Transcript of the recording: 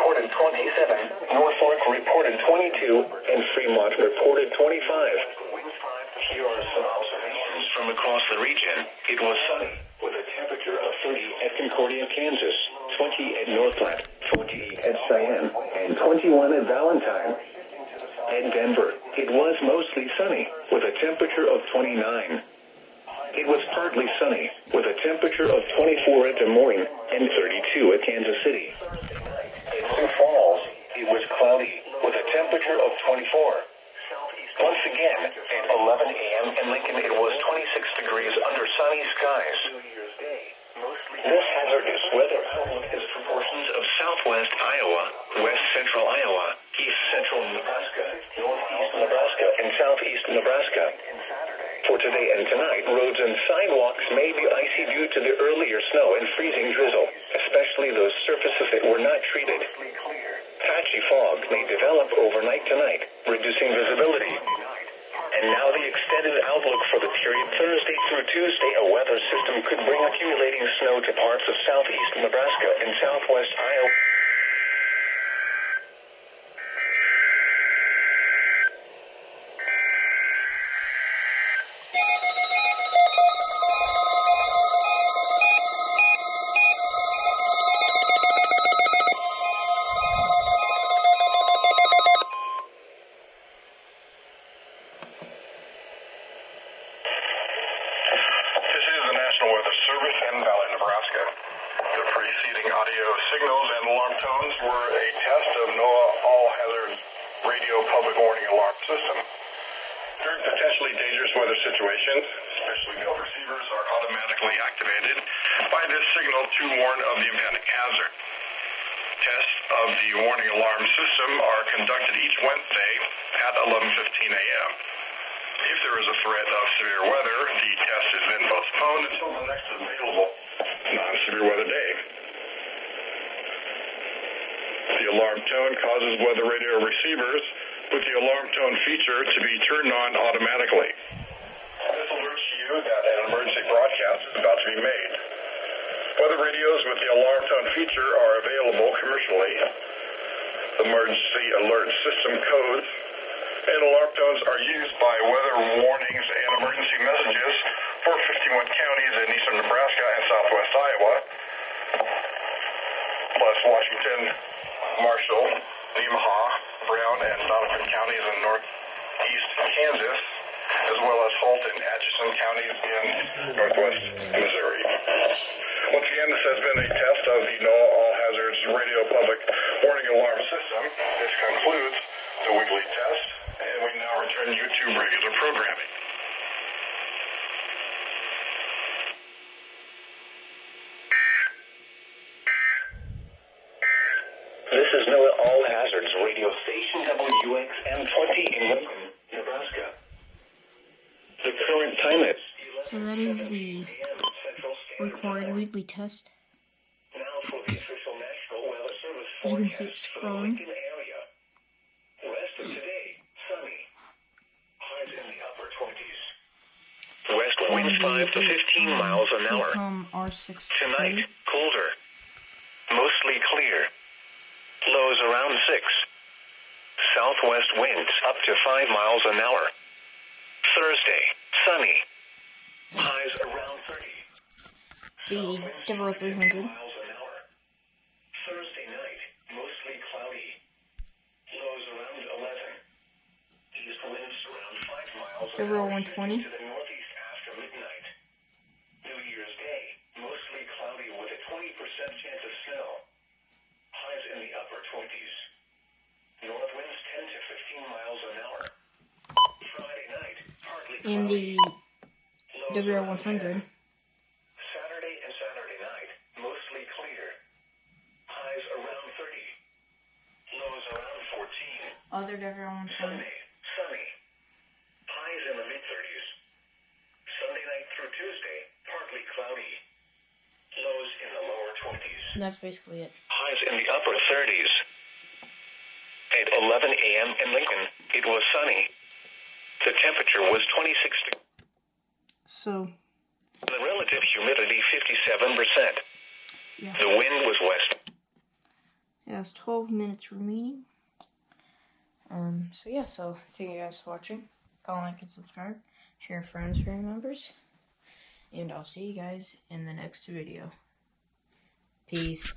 reported 27, Norfolk reported 22, and Fremont reported 25. Here are some observations from across the region. It was sunny, with a temperature of 30 at Concordia, Kansas, 20 at North Platte, 20 at Cheyenne, and 21 at Valentine. At Denver, it was mostly sunny, with a temperature of 29. It was partly sunny, with a temperature of 24 at Des Moines and 32 at Kansas City. In Sioux Falls, it was cloudy, with a temperature of 24. Once again, at 11 a.m. in Lincoln, it was 26 degrees under sunny skies. This hazardous weather outlook is proportions of southwest Iowa, west central Iowa, east central Nebraska, northeast Nebraska, and southeast Nebraska. For today and tonight, roads and sidewalks may be icy due to the earlier snow and freezing drizzle, especially those surfaces that were not treated. Patchy fog may develop overnight tonight, reducing visibility. And now the extended outlook for the period Thursday through Tuesday. A weather system could bring accumulating snow to parts of southeast Nebraska and southwest Iowa. So that is the recorded weekly test. As you can see, it's scrolling. West wind 5 to 15 miles an hour. R6 Tonight, colder. Mostly clear. Lows around 6. Southwest winds up to 5 miles an hour. Thursday, sunny. Highs around 30. The Devereaux 300. Thursday night, mostly cloudy. Lows around 11. East winds around 5 miles an Devereaux hour. 120. To the northeast after midnight. New Year's Day, mostly cloudy with a 20% chance of snow. Highs in the upper 20s. North winds 10 to 15 miles an hour. Friday night, partly cloudy. In the Devereaux 100. Saturday and Saturday night, mostly clear. Highs around 30. Lows around 14. Other Devereaux 120. Sunday, sunny. Highs in the mid-30s. Sunday night through Tuesday, partly cloudy. Lows in the lower 20s. That's basically it. Highs in the upper 30s. At 11 a.m. in Lincoln, it was sunny. The temperature was 26 degrees. So, The relative humidity 57%. yeah. The wind was west. It has 12 minutes remaining. So yeah, so thank you guys for watching. Comment, like, and subscribe. Share with friends, family members. And I'll see you guys in the next video. Peace.